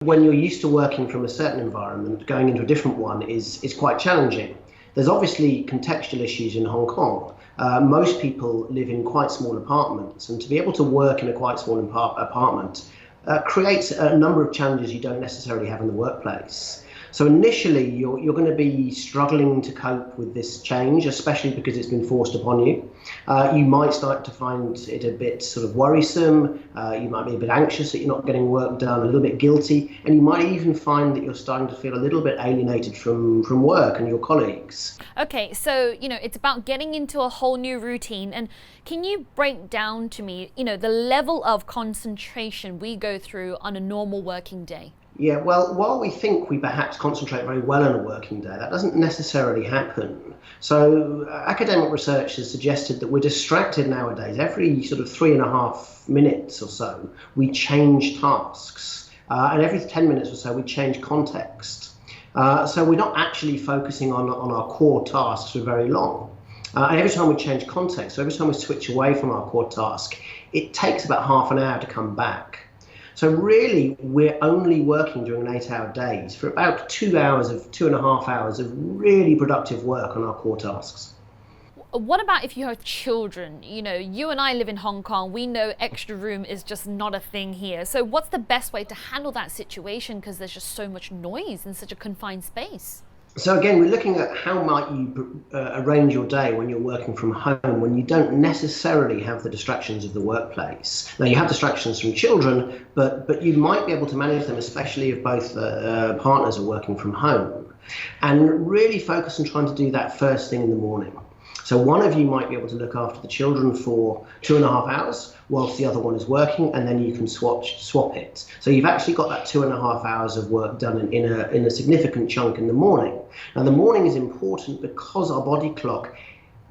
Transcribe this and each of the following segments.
When you're used to working from a certain environment, going into a different one is quite challenging. There's obviously contextual issues in Hong Kong. Most people live in quite small apartments, and to be able to work in a quite small apartment creates a number of challenges you don't necessarily have in the workplace. So initially, you're going to be struggling to cope with this change, especially because it's been forced upon you. You might start to find it a bit sort of worrisome. You might be a bit anxious that you're not getting work done, a little bit guilty, and you might even find that you're starting to feel a little bit alienated from work and your colleagues. Okay, so, it's about getting into a whole new routine. And can you break down to me, the level of concentration we go through on a normal working day? Yeah, well, while we think we perhaps concentrate very well on a working day, that doesn't necessarily happen. So academic research has suggested that we're distracted nowadays. Every sort of 3.5 minutes or so, we change tasks. And every 10 minutes or so, we change context. So we're not actually focusing on our core tasks for very long. And every time we change context, so every time we switch away from our core task, it takes about half an hour to come back. So really, we're only working during an 8-hour days for about 2.5 hours of really productive work on our core tasks. What about if you have children? You and I live in Hong Kong. We know extra room is just not a thing here. So what's the best way to handle that situation? Because there's just so much noise in such a confined space. So again, we're looking at how might you arrange your day when you're working from home, when you don't necessarily have the distractions of the workplace. Now, you have distractions from children, but you might be able to manage them, especially if both partners are working from home, and really focus on trying to do that first thing in the morning. So one of you might be able to look after the children for 2.5 hours whilst the other one is working, and then you can swap it. So you've actually got that 2.5 hours of work done in a significant chunk in the morning. Now the morning is important because our body clock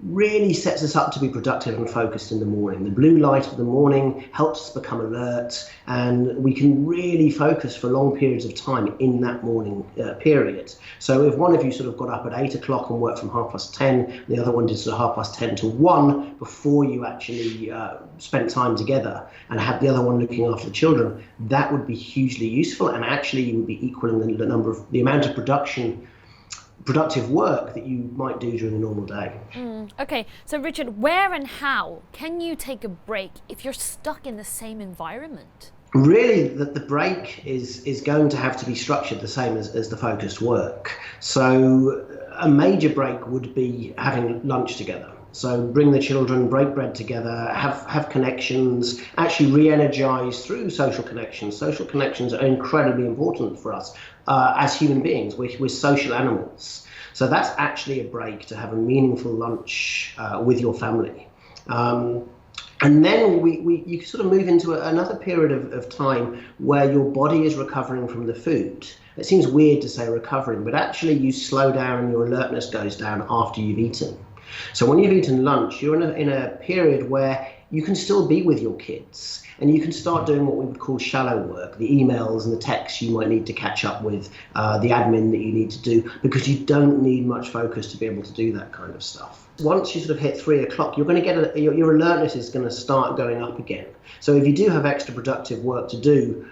really sets us up to be productive and focused in the morning. The blue light of the morning helps us become alert, and we can really focus for long periods of time in that morning period. So if one of you sort of got up at 8 o'clock and worked from 10:30, the other one did sort of 10:30 to 1 before you actually spent time together, and had the other one looking after the children, that would be hugely useful, and actually you would be equaling the amount of productive work that you might do during a normal day. Okay, so Richard, where and how can you take a break if you're stuck in the same environment? Really, the break is going to have to be structured the same as the focused work. So a major break would be having lunch together. So bring the children, break bread together, have connections, actually re-energize through social connections. Social connections are incredibly important for us as human beings. We're social animals. So that's actually a break, to have a meaningful lunch with your family. And then you sort of move into another period of time where your body is recovering from the food. It seems weird to say recovering, but actually you slow down and your alertness goes down after you've eaten. So when you've eaten lunch, you're in a period where you can still be with your kids, and you can start doing what we would call shallow work, the emails and the texts you might need to catch up with, the admin that you need to do, because you don't need much focus to be able to do that kind of stuff. Once you sort of hit 3 o'clock, you're going to get your alertness is going to start going up again. So if you do have extra productive work to do,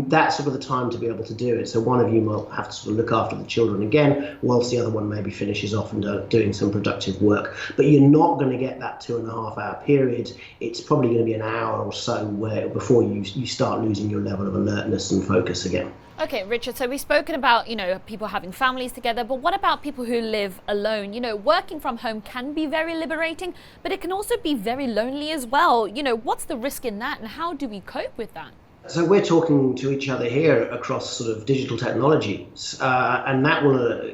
that's sort of the time to be able to do it. So one of you might have to sort of look after the children again, whilst the other one maybe finishes off and doing some productive work. But you're not going to get that 2.5 hour period. It's probably going to be an hour or so before you start losing your level of alertness and focus again. Okay, Richard, so we've spoken about, people having families together, but what about people who live alone? Working from home can be very liberating, but it can also be very lonely as well. What's the risk in that, and how do we cope with that? So we're talking to each other here across sort of digital technologies, and that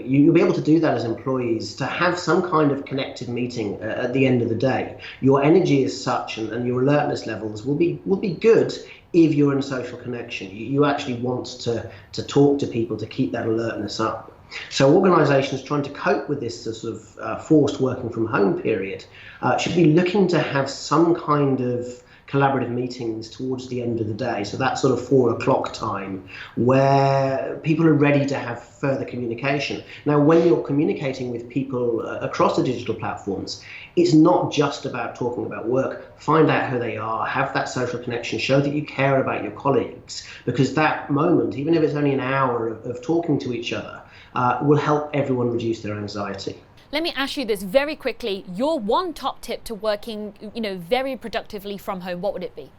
you'll be able to do that as employees, to have some kind of connected meeting at the end of the day. Your energy is such, and your alertness levels will be good if you're in a social connection. You actually want to talk to people to keep that alertness up. So organisations trying to cope with this sort of forced working from home period should be looking to have some kind of collaborative meetings towards the end of the day. So that's sort of 4 o'clock time where people are ready to have further communication. Now, when you're communicating with people across the digital platforms, it's not just about talking about work. Find out who they are, have that social connection, show that you care about your colleagues, because that moment, even if it's only an hour of talking to each other, will help everyone reduce their anxiety. Let me ask you this very quickly. Your one top tip to working, very productively from home, what would it be?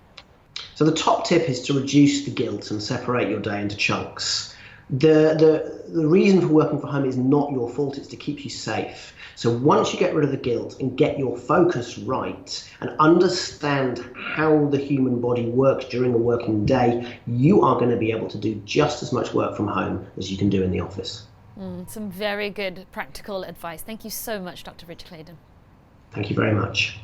So the top tip is to reduce the guilt and separate your day into chunks. The reason for working from home is not your fault, it's to keep you safe. So once you get rid of the guilt and get your focus right and understand how the human body works during a working day, you are going to be able to do just as much work from home as you can do in the office. Some very good practical advice. Thank you so much, Dr. Richard Claydon. Thank you very much.